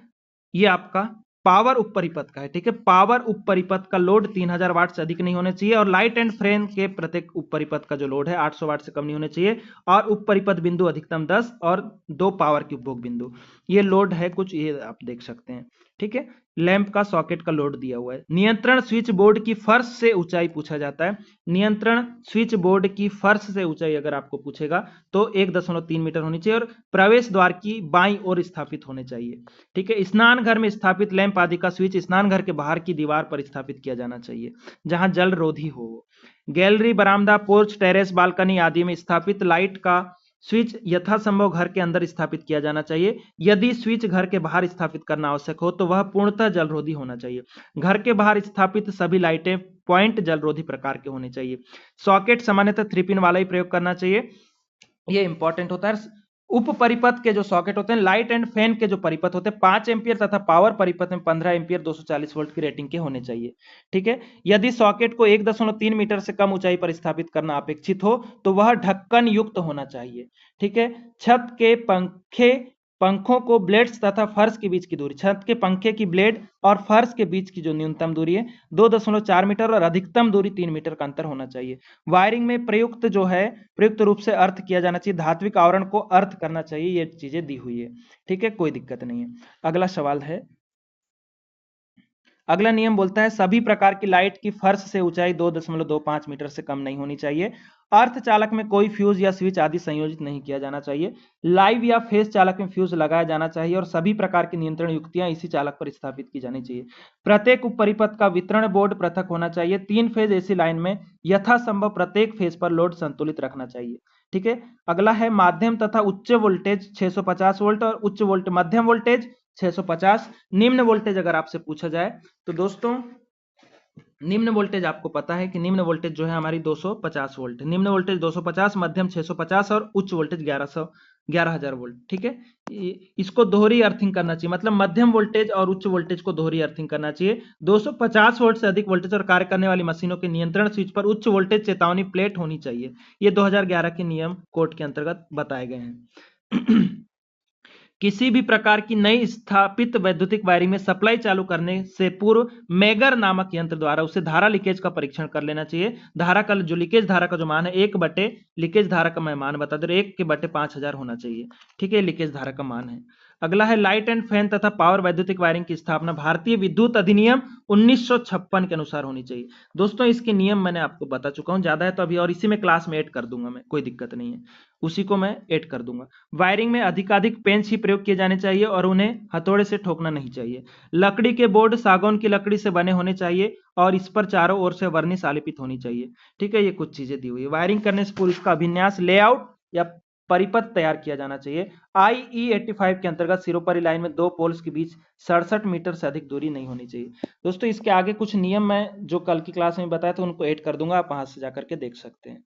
ये आपका पावर उप परिपथ का है। ठीक है, पावर उप परिपथ का लोड 3000 वाट से अधिक नहीं होना चाहिए और लाइट एंड फैन के प्रत्येक उप परिपथ का जो लोड है 800 वाट से कम नहीं होना चाहिए और उप परिपथ बिंदु अधिकतम 10 और 2 पावर के उपभोग बिंदु। ये लोड है कुछ, ये आप देख सकते हैं। ठीक है, लैंप का सॉकेट का लोड दिया हुआ है। नियंत्रण स्विच बोर्ड की फर्श से ऊंचाई पूछा जाता है। नियंत्रण स्विच बोर्ड की फर्श से ऊंचाई अगर आपको पूछेगा तो 1.3 मीटर होनी चाहिए और प्रवेश द्वार की बाईं ओर स्थापित होने चाहिए। ठीक है, स्नान घर में स्थापित लैंप आदि का स्विच स्नान घर के बाहर की दीवार पर स्थापित किया जाना चाहिए जहां जल रोधी हो। गैलरी, बरामदा, पोर्च, टेरेस, बालकनी आदि में स्थापित लाइट का स्विच यथासंभव घर के अंदर स्थापित किया जाना चाहिए। यदि स्विच घर के बाहर स्थापित करना आवश्यक हो तो वह पूर्णतः जलरोधी होना चाहिए। घर के बाहर स्थापित सभी लाइटें पॉइंट जलरोधी प्रकार के होने चाहिए। सॉकेट सामान्यतः 3 पिन वाला ही प्रयोग करना चाहिए, ये इंपॉर्टेंट होता है। उप परिपथ के जो सॉकेट होते हैं, लाइट एंड फैन के जो परिपथ होते हैं 5 एम्पियर तथा पावर परिपथ में 15 एम्पियर 240 वोल्ट की रेटिंग के होने चाहिए। ठीक है, यदि सॉकेट को 1.3 मीटर से कम ऊंचाई पर स्थापित करना अपेक्षित हो तो वह ढक्कन युक्त होना चाहिए। ठीक है, छत के पंखों को ब्लेड्स तथा फर्श के बीच की दूरी, छत के पंखे की ब्लेड और फर्श के बीच की जो न्यूनतम दूरी है 2.4 मीटर और अधिकतम दूरी 3 मीटर का अंतर होना चाहिए। वायरिंग में प्रयुक्त रूप से अर्थ किया जाना चाहिए, धात्विक आवरण को अर्थ करना चाहिए, ये चीजें दी हुई है। ठीक है, कोई दिक्कत नहीं है। अगला सवाल है, अगला नियम बोलता है सभी प्रकार की लाइट की फर्श से ऊंचाई 2.25 मीटर से कम नहीं होनी चाहिए। अर्थ चालक में कोई फ्यूज या स्विच आदि संयोजित नहीं किया जाना चाहिए। लाइव या फेज चालक में फ्यूज लगाया जाना चाहिए और सभी प्रकार की नियंत्रण युक्तियां इसी चालक पर स्थापित की जानी चाहिए। प्रत्येक उप परिपथ का वितरण बोर्ड पृथक होना चाहिए। 3 फेज AC लाइन में यथासंभव प्रत्येक फेज पर लोड संतुलित रखना चाहिए। ठीक है, अगला है माध्यम तथा उच्च वोल्टेज 650 वोल्ट और उच्च वोल्ट मध्यम वोल्टेज 650। निम्न वोल्टेज अगर आपसे पूछा जाए तो दोस्तों निम्न वोल्टेज आपको पता है कि निम्न वोल्टेज जो है हमारी 250 वोल्ट, निम्न वोल्टेज 250, मध्यम 650 और उच्च वोल्टेज 11,000 वोल्ट। ठीक है, इसको दोहरी अर्थिंग करना चाहिए, मतलब मध्यम वोल्टेज और उच्च वोल्टेज को दोहरी अर्थिंग करना चाहिए। 250 वोल्ट से अधिक वोल्टेज और कार्य करने वाली मशीनों के नियंत्रण स्विच पर उच्च वोल्टेज चेतावनी प्लेट होनी चाहिए। ये 2011 के नियम कोड के अंतर्गत बताए गए हैं। किसी भी प्रकार की नई स्थापित वैद्युतिक वायरिंग में सप्लाई चालू करने से पूर्व मेगर नामक यंत्र द्वारा उसे धारा लीकेज का परीक्षण कर लेना चाहिए। धारा का जो लीकेज धारा का जो मान है 1/, लीकेज धारा का मैं मान बता दे 1/5000 होना चाहिए। ठीक है, लीकेज धारा का मान है। अगला है लाइट एंड फैन तथा पावर वैद्युतिक वायरिंग की स्थापना भारतीय विद्युत अधिनियम 1956 के अनुसार होनी चाहिए। दोस्तों इसके नियम मैंने आपको बता चुका हूं, ज्यादा है तो अभी और इसी में क्लास में ऐड कर दूंगा मैं, कोई दिक्कत नहीं है, उसी को मैं ऐड कर दूंगा। वायरिंग में अधिकाधिक पेंच ही प्रयोग किए जाने चाहिए और उन्हें हथौड़े से ठोकना नहीं चाहिए। लकड़ी के बोर्ड सागौन की लकड़ी से बने होने चाहिए और इस पर चारों ओर से वर्निश आलेपित होनी चाहिए। ठीक है, ये कुछ चीजें दी हुई है। वायरिंग करने से पूर्व इसका अभिन्यास, लेआउट या परिपथ तैयार किया जाना चाहिए। IE 85 के अंतर्गत सिरोपरी लाइन में 2 पोल्स के बीच 67 मीटर से अधिक दूरी नहीं होनी चाहिए। दोस्तों इसके आगे कुछ नियम मैं जो कल की क्लास में बताया था उनको ऐड कर दूंगा, आप वहां से जाकर के देख सकते हैं।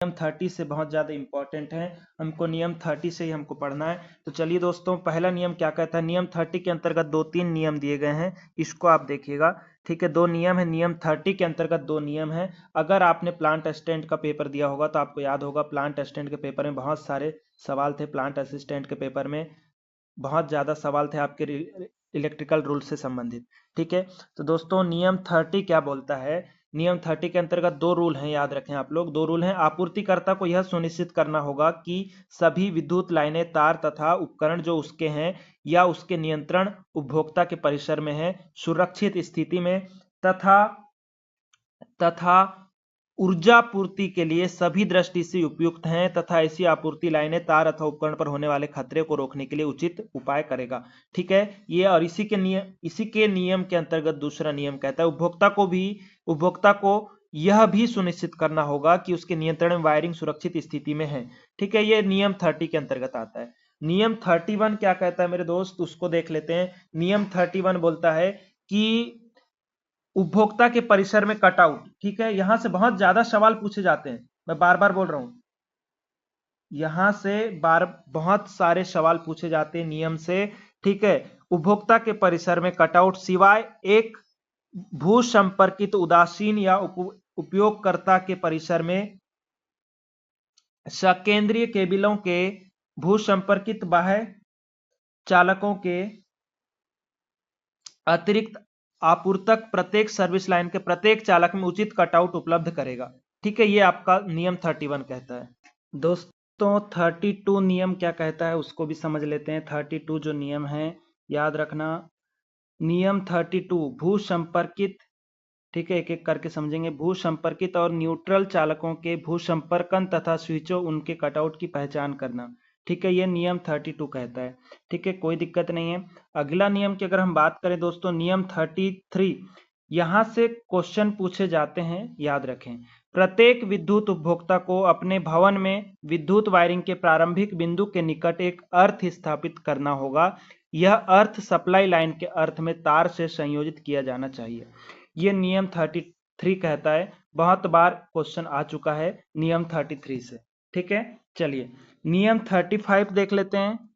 नियम 30 से बहुत ज्यादा इंपॉर्टेंट है, हमको नियम 30 से ही हमको पढ़ना है। तो चलिए दोस्तों, पहला नियम क्या कहता है, नियम 30 के अंतर्गत 2-3 नियम दिए गए हैं, इसको आप देखिएगा। ठीक है, 2 नियम है, नियम 30 के अंतर्गत 2 नियम है। अगर आपने प्लांट असिस्टेंट का पेपर दिया होगा तो आपको याद होगा, प्लांट असिस्टेंट के पेपर में बहुत सारे सवाल थे। प्लांट असिस्टेंट के पेपर में बहुत ज्यादा सवाल थे आपके इलेक्ट्रिकल रूल से संबंधित। ठीक है, तो दोस्तों नियम 30 क्या बोलता है, नियम 30 के अंतर्गत 2 रूल हैं, याद रखें आप लोग। 2 रूल हैं। आपूर्तिकर्ता को यह सुनिश्चित करना होगा कि सभी विद्युत लाइनें, तार तथा उपकरण जो उसके हैं या उसके नियंत्रण उपभोक्ता के परिसर में है सुरक्षित स्थिति में तथा ऊर्जा पूर्ति के लिए सभी दृष्टि से उपयुक्त हैं तथा ऐसी आपूर्ति लाइनें, तार अथवा उपकरण पर होने वाले खतरे को रोकने के लिए उचित उपाय करेगा। ठीक है, ये और इसी के नियम के अंतर्गत दूसरा नियम कहता है उपभोक्ता को यह भी सुनिश्चित करना होगा कि उसके नियंत्रण में वायरिंग सुरक्षित स्थिति में है। ठीक है, ये नियम 30 के अंतर्गत आता है। नियम 31 क्या कहता है मेरे दोस्त, उसको देख लेते हैं। नियम 31 बोलता है कि उपभोक्ता के परिसर में कटआउट, ठीक है, यहां से बहुत ज्यादा सवाल पूछे जाते हैं, मैं बार बार बोल रहा हूं, यहां से बहुत सारे सवाल पूछे जाते हैं नियम से। ठीक है, उपभोक्ता के परिसर में कटआउट सिवाय एक भू संपर्कित उदासीन या उपयोगकर्ता के परिसर में सकेंद्रीय केबलों के भू संपर्कित बाह्य चालकों के अतिरिक्त आपूर्तक प्रत्येक सर्विस लाइन के प्रत्येक चालक में उचित कटआउट उपलब्ध करेगा। ठीक है, ये आपका नियम 31 कहता है। दोस्तों 32 नियम क्या कहता है उसको भी समझ लेते हैं। 32 जो नियम है याद रखना, नियम 32 भू संपर्कित, ठीक है, एक एक करके समझेंगे। भू संपर्कित और न्यूट्रल चालकों के भू संपर्कन तथा स्विचों उनके कटआउट की पहचान करना। ठीक है, ये नियम 32 कहता है। ठीक है, कोई दिक्कत नहीं है। अगला नियम की अगर हम बात करें दोस्तों, नियम 33, यहां से क्वेश्चन पूछे जाते हैं, याद रखें। प्रत्येक विद्युत उपभोक्ता को अपने भवन में विद्युत वायरिंग के प्रारंभिक बिंदु के निकट एक अर्थ स्थापित करना होगा। यह अर्थ सप्लाई लाइन के अर्थ में तार से संयोजित किया जाना चाहिए। ये नियम 33 कहता है। बहुत बार क्वेश्चन आ चुका है नियम 33 से। ठीक है, चलिए नियम 35 देख लेते हैं।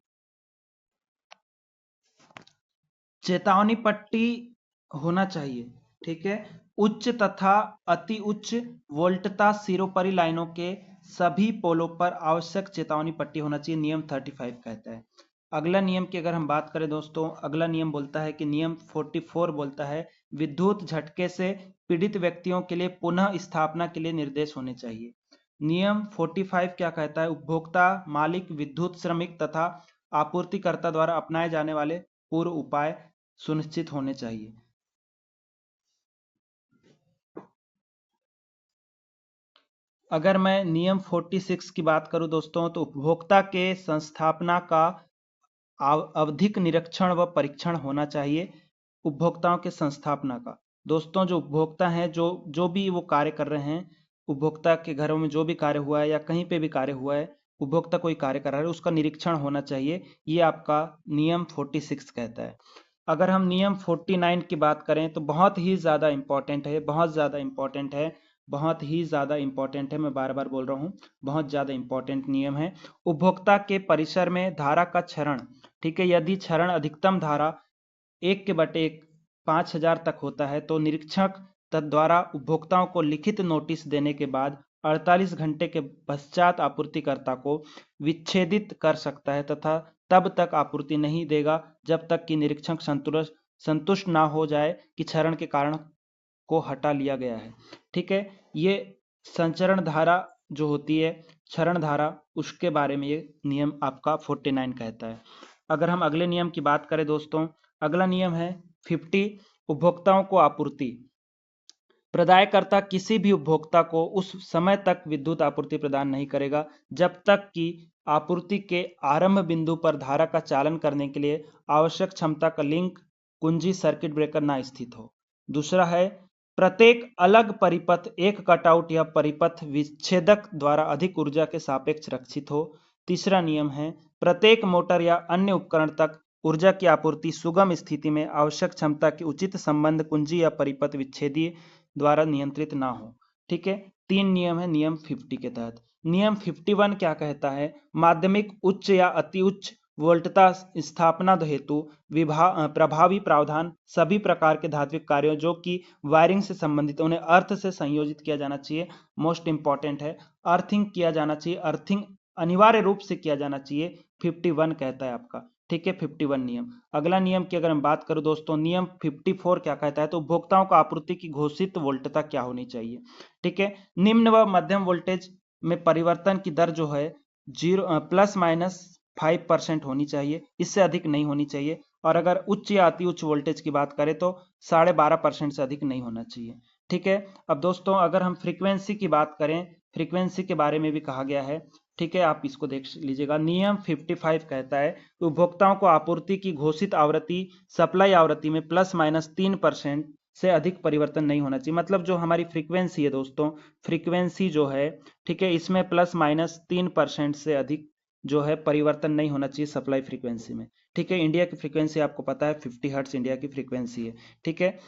चेतावनी पट्टी होना चाहिए। ठीक है, उच्च तथा अति उच्च वोल्टता सिरोपरि लाइनों के सभी पोलों पर आवश्यक चेतावनी पट्टी होना चाहिए, नियम 35 कहता है। अगला नियम की अगर हम बात करें दोस्तों, अगला नियम बोलता है कि नियम 44 बोलता है विद्युत झटके से पीड़ित व्यक्तियों के लिए पुनः स्थापना के लिए निर्देश होने चाहिए। नियम 45 क्या कहता है, उपभोक्ता, मालिक, विद्युत श्रमिक तथा आपूर्तिकर्ता द्वारा अपनाए जाने वाले पूर्व उपाय सुनिश्चित होने चाहिए। अगर मैं नियम 46 की बात करूं दोस्तों, तो उपभोक्ता के संस्थापना का आवधिक निरीक्षण व परीक्षण होना चाहिए। उपभोक्ताओं के संस्थापना का, दोस्तों जो उपभोक्ता हैं, जो भी वो कार्य कर रहे हैं, उपभोक्ता के घरों में जो भी कार्य हुआ है या कहीं पे भी कार्य हुआ है, उपभोक्ता कोई कार्य कर रहा है, उसका निरीक्षण होना चाहिए। ये आपका नियम 46 कहता है। अगर हम नियम 49 की बात करें तो बहुत ही ज़्यादा इंपॉर्टेंट है, बहुत ज़्यादा इंपॉर्टेंट है, बहुत ही ज़्यादा इंपॉर्टेंट है, मैं बार बार बोल रहा हूँ, बहुत ज़्यादा इंपॉर्टेंट नियम है। उपभोक्ता के परिसर में धारा का क्षरण, ठीक है, यदि क्षरण अधिकतम धारा 1/5000 तक होता है तो निरीक्षक द्वारा उपभोक्ताओं को लिखित नोटिस देने के बाद 48 घंटे के पश्चात आपूर्तिकर्ता को विच्छेदित कर सकता है तथा तब तक आपूर्ति नहीं देगा जब तक कि निरीक्षक संतुष्ट ना हो जाए कि क्षरण के कारण को हटा लिया गया है। ठीक है, ये संचरण धारा जो होती है, क्षरण धारा, उसके बारे में ये नियम आपका 49 कहता है। अगर हम अगले नियम की बात करें दोस्तों, अगला नियम है 50, उपभोक्ताओं को आपूर्ति। प्रदायकर्ता किसी भी उपभोक्ता को उस समय तक विद्युत आपूर्ति प्रदान नहीं करेगा जब तक कि आपूर्ति के आरंभ बिंदु पर धारा का चालन करने के लिए आवश्यक क्षमता का लिंक कुंजी सर्किट ब्रेकर ना स्थित हो। दूसरा है प्रत्येक अलग परिपथ एक कटआउट या परिपथ विच्छेदक द्वारा अधिक ऊर्जा के सापेक्ष रक्षित हो। तीसरा नियम है प्रत्येक मोटर या अन्य उपकरण तक ऊर्जा की आपूर्ति सुगम स्थिति में आवश्यक क्षमता के उचित संबंध कुंजी या परिपथ विच्छेदी द्वारा नियंत्रित ना हो। ठीक है, 3 नियम है नियम 50 के तहत। नियम 51 क्या कहता है, माध्यमिक, उच्च या अति उच्च वोल्टता स्थापना हेतु प्रभावी प्रावधान सभी प्रकार के धात्विक कार्यों जो कि वायरिंग से संबंधित उन्हें अर्थ से संयोजित किया जाना चाहिए। मोस्ट इंपॉर्टेंट है, अर्थिंग किया जाना चाहिए, अर्थिंग अनिवार्य रूप से किया जाना चाहिए, 51 कहता है आपका। ठीक है, 51 नियम। अगला नियम की अगर हम बात करूं दोस्तों, नियम 54 क्या कहता है, तो उपभोक्ताओं को आपूर्ति की घोषित वोल्टता क्या होनी चाहिए। ठीक है, निम्न व मध्यम वोल्टेज में परिवर्तन की दर जो है ±5% होनी चाहिए, इससे अधिक नहीं होनी चाहिए। और अगर उच्च या अति उच्च वोल्टेज की बात करें तो 12.5% से अधिक नहीं होना चाहिए। ठीक है, अब दोस्तों अगर हम फ्रीक्वेंसी की बात करें, फ्रीक्वेंसी के बारे में भी कहा गया है। ठीक है, आप इसको देख लीजिएगा। नियम 55 कहता है उपभोक्ताओं को आपूर्ति की घोषित आवृत्ति सप्लाई आवृत्ति में ±3% से अधिक परिवर्तन नहीं होना चाहिए। मतलब जो हमारी फ्रीक्वेंसी है दोस्तों, फ्रीक्वेंसी जो है, ठीक है, इसमें ±3% से अधिक जो है परिवर्तन नहीं होना चाहिए सप्लाई फ्रीक्वेंसी में। ठीक है, इंडिया की फ्रीक्वेंसी आपको पता है 50 हर्ट्ज इंडिया की फ्रीक्वेंसी है। ठीक है,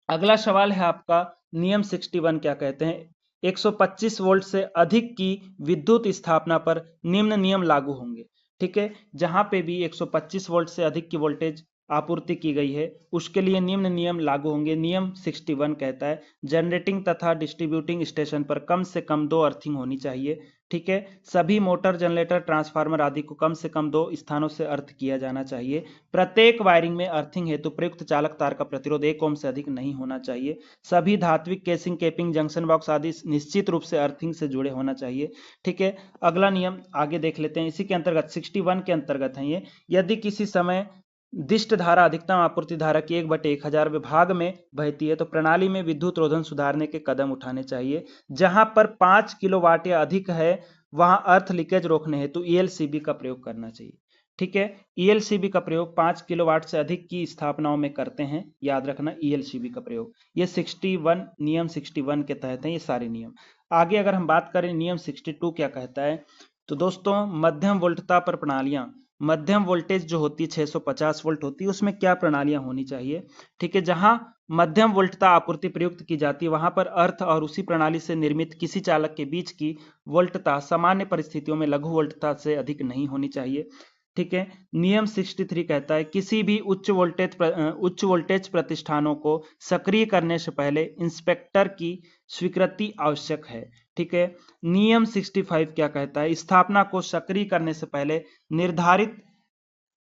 अगला सवाल है आपका नियम 61 क्या कहते हैं। 125 वोल्ट से अधिक की विद्युत स्थापना पर निम्न नियम लागू होंगे। ठीक है, जहां पे भी 125 वोल्ट से अधिक की वोल्टेज आपूर्ति की गई है उसके लिए निम्न नियम लागू होंगे। नियम 61 कहता है जनरेटिंग तथा डिस्ट्रीब्यूटिंग स्टेशन पर कम से कम 2 अर्थिंग होनी चाहिए। ठीक है, सभी मोटर, जनरेटर, ट्रांसफार्मर आदि को कम से कम 2 स्थानों से अर्थ किया जाना चाहिए। प्रत्येक वायरिंग में अर्थिंग हेतु प्रयुक्त चालक तार का प्रतिरोध 1 ओम से अधिक नहीं होना चाहिए। सभी धात्विक केसिंग, केपिंग, जंक्शन बॉक्स आदि निश्चित रूप से अर्थिंग से जुड़े होना चाहिए। ठीक है, अगला नियम आगे देख लेते हैं। इसी के अंतर्गत 61 के अंतर्गत है ये, यदि किसी समय दिष्ट धारा अधिकतम आपूर्ति धारा की 1/1000 विभाग में बहती है तो प्रणाली में विद्युत रोधन सुधारने के कदम उठाने चाहिए। जहां पर 5 किलोवाट या अधिक है वहां अर्थ लीकेज रोकने हेतु ईएलसीबी का प्रयोग करना चाहिए। ठीक है, ईएलसीबी का प्रयोग 5 किलोवाट से अधिक की स्थापनाओं में करते हैं, याद रखना ईएलसीबी का प्रयोग। ये 61 नियम 61 के तहत है ये सारे नियम। आगे अगर हम बात करें नियम 62 क्या कहता है, तो दोस्तों मध्यम वोल्टता पर प्रणालियां, मध्यम वोल्टेज जो होती है 650 वोल्ट होती है, उसमें क्या प्रणालियां होनी चाहिए। ठीक है, जहां मध्यम वोल्टता आपूर्ति प्रयुक्त की जाती है वहां पर अर्थ और उसी प्रणाली से निर्मित किसी चालक के बीच की वोल्टता सामान्य परिस्थितियों में लघु वोल्टता से अधिक नहीं होनी चाहिए। ठीक है, नियम 63 कहता है किसी भी उच्च वोल्टेज प्रतिष्ठानों को सक्रिय करने से पहले इंस्पेक्टर की स्वीकृति आवश्यक है। ठीक है, नियम 65 क्या कहता है, स्थापना को सक्रिय करने से पहले निर्धारित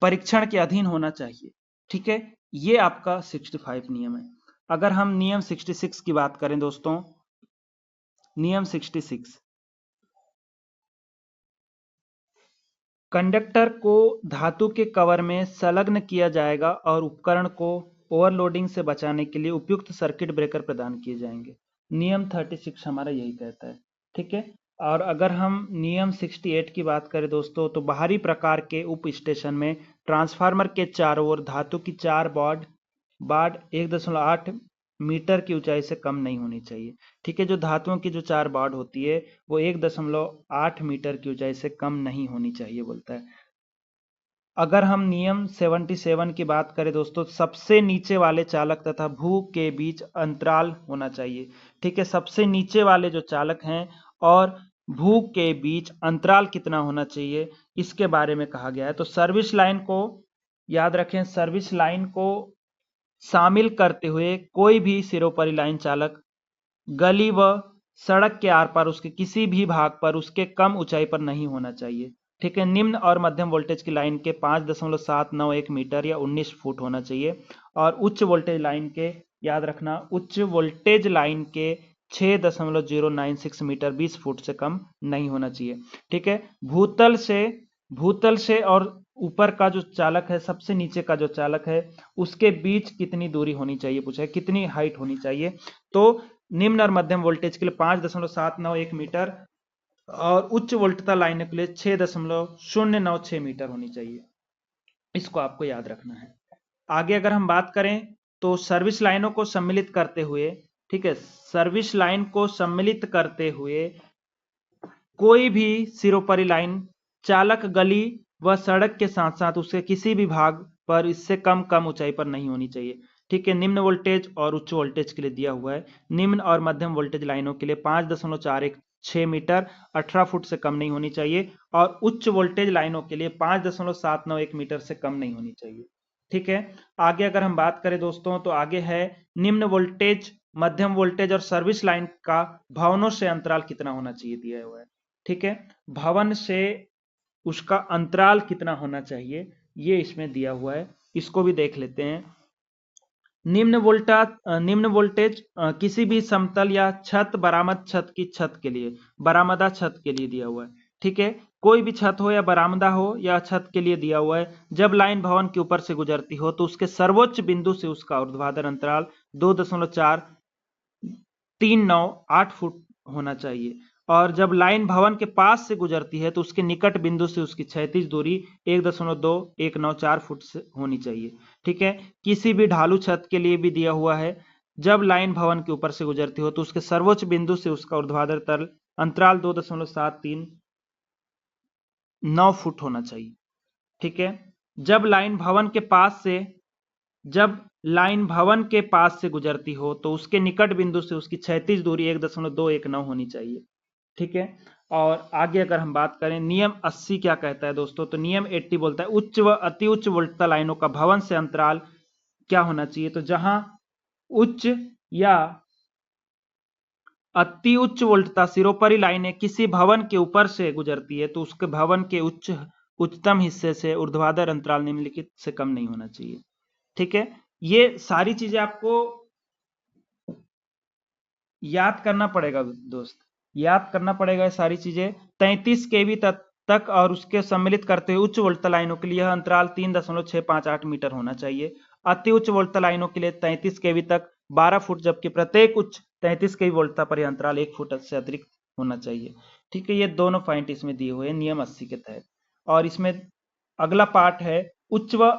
परीक्षण के अधीन होना चाहिए। ठीक है, ये आपका 65 नियम है। अगर हम नियम 66 की बात करें दोस्तों, नियम 66, कंडक्टर को धातु के कवर में संलग्न किया जाएगा और उपकरण को ओवरलोडिंग से बचाने के लिए उपयुक्त सर्किट ब्रेकर प्रदान किए जाएंगे। नियम 36 हमारा यही कहता है। ठीक है, और अगर हम नियम 68 की बात करें दोस्तों, तो बाहरी प्रकार के उप स्टेशन में ट्रांसफार्मर के चारों ओर धातु की 4 बाड 1.8 मीटर की ऊंचाई से कम नहीं होनी चाहिए। ठीक है, जो धातुओं की जो 4 बाड होती है वो 1.8 मीटर की ऊंचाई से कम नहीं होनी चाहिए बोलता है। अगर हम नियम 77 की बात करें दोस्तों, सबसे नीचे वाले चालक तथा भू के बीच अंतराल होना चाहिए। ठीक है, सबसे नीचे वाले जो चालक हैं और भू के बीच अंतराल कितना होना चाहिए इसके बारे में कहा गया है। तो सर्विस लाइन को याद रखें, सर्विस लाइन को शामिल करते हुए कोई भी सिरोपरी लाइन चालक गली व सड़क के आर पार उसके किसी भी भाग पर उसके कम ऊंचाई पर नहीं होना चाहिए। ठीक है, निम्न और मध्यम वोल्टेज की लाइन के 5.791 मीटर या 19 फुट होना चाहिए और उच्च वोल्टेज लाइन के, याद रखना, उच्च वोल्टेज लाइन के 6.096 मीटर 20 फुट से कम नहीं होना चाहिए। ठीक है, भूतल से और ऊपर का जो चालक है, सबसे नीचे का जो चालक है, उसके बीच कितनी दूरी होनी चाहिए पूछा है, कितनी हाइट होनी चाहिए। तो निम्न और मध्यम वोल्टेज के लिए 5.791 मीटर और उच्च वोल्टता लाइनों के लिए 6.096 मीटर होनी चाहिए। इसको आपको याद रखना है। आगे अगर हम बात करें तो सर्विस लाइनों को सम्मिलित करते हुए, ठीक है, सर्विस लाइन को सम्मिलित करते हुए कोई भी सिरोपरी लाइन चालक गली व सड़क के साथ साथ उसके किसी भी भाग पर इससे कम ऊंचाई पर नहीं होनी चाहिए। ठीक है, निम्न वोल्टेज और उच्च वोल्टेज के लिए दिया हुआ है। निम्न और मध्यम वोल्टेज लाइनों के लिए 5.416 मीटर 18 फुट से कम नहीं होनी चाहिए और उच्च वोल्टेज लाइनों के लिए 5.791 मीटर से कम नहीं होनी चाहिए। ठीक है, आगे अगर हम बात करें दोस्तों तो आगे है निम्न वोल्टेज, मध्यम वोल्टेज और सर्विस लाइन का भवनों से अंतराल कितना होना चाहिए दिया हुआ है। ठीक है, भवन से उसका अंतराल कितना होना चाहिए ये इसमें दिया हुआ है, इसको भी देख लेते हैं। निम्न वोल्टेज किसी भी समतल या बरामद छत की छत के लिए, बरामदा छत के लिए दिया हुआ है। ठीक है, कोई भी छत हो या बरामदा हो या छत के लिए दिया हुआ है, जब लाइन भवन के ऊपर से गुजरती हो तो उसके सर्वोच्च बिंदु से उसका ऊर्ध्वाधर अंतराल 2.439 फुट होना चाहिए और जब लाइन भवन के पास से गुजरती है तो उसके निकट बिंदु से उसकी क्षैतिज दूरी 1.2194 फुट से होनी चाहिए। ठीक है, किसी भी ढालू छत के लिए भी दिया हुआ है, जब लाइन भवन के ऊपर से गुजरती हो तो उसके सर्वोच्च बिंदु से उसका ऊर्ध्वाधर तल अंतराल 2.739 फुट होना चाहिए। ठीक है। जब लाइन भवन के पास से गुजरती हो तो उसके निकट बिंदु से उसकी क्षैतिज दूरी 1.219 होनी चाहिए। ठीक है। और आगे अगर हम बात करें नियम 80 क्या कहता है दोस्तों, तो नियम 80 बोलता है उच्च व अति उच्च वोल्टता लाइनों का भवन से अंतराल क्या होना चाहिए, तो जहां उच्च या अति उच्च वोल्टता सिरोपरि लाइनें किसी भवन के ऊपर से गुजरती है तो उसके भवन के उच्चतम हिस्से से ऊर्ध्वाधर अंतराल निम्नलिखित से कम नहीं होना चाहिए। ठीक है। ये सारी चीजें आपको याद करना पड़ेगा दोस्त, याद करना पड़ेगा सारी चीजें। 33 केवी तक और उसके सम्मिलित करते हुए उच्च वोल्टता लाइनों के लिए यह अंतराल 3.658 मीटर होना चाहिए। अति उच्च वोल्टता लाइनों के लिए 33 केवी तक 12 फुट, जबकि प्रत्येक उच्च 33 केवी वोल्टता पर यह अंतराल 1 फुट से अतिरिक्त होना चाहिए। ठीक है। ये दोनों पॉइंट इसमें दिए हुए हैं नियम 80 के तहत। और इसमें अगला पार्ट है उच्च व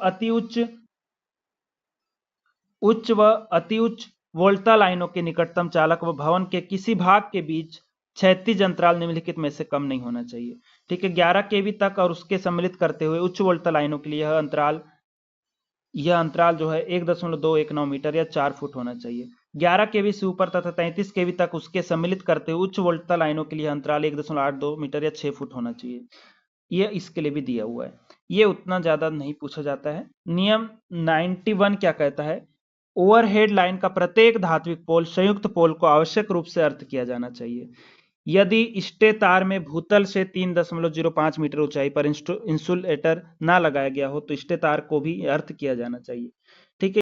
अति उच्च वोल्टता लाइनों के निकटतम चालक व भवन के किसी भाग के बीच क्षैतिज अंतराल निम्नलिखित में से कम नहीं होना चाहिए। ठीक है। 11 केवी तक और उसके सम्मिलित करते हुए उच्च वोल्टता लाइनों के लिए यह अंतराल जो है 1.219 मीटर या 4 फुट होना चाहिए। 11 केवी से ऊपर तथा 33 केवी तक उसके सम्मिलित करते हुए उच्च वोल्टता लाइनों के लिए अंतराल 1.82 मीटर या 6 फुट होना चाहिए। ये इसके लिए भी दिया हुआ है, ये उतना ज्यादा नहीं पूछा जाता है। नियम 91 क्या कहता है, ओवरहेड लाइन का प्रत्येक धात्विक पोल संयुक्त पोल को आवश्यक रूप से अर्थ किया जाना चाहिए। यदि स्टे तार में भूतल से 3.05 मीटर ऊंचाई पर इंसुलेटर ना लगाया गया हो तो स्टे तार को भी अर्थ किया जाना चाहिए।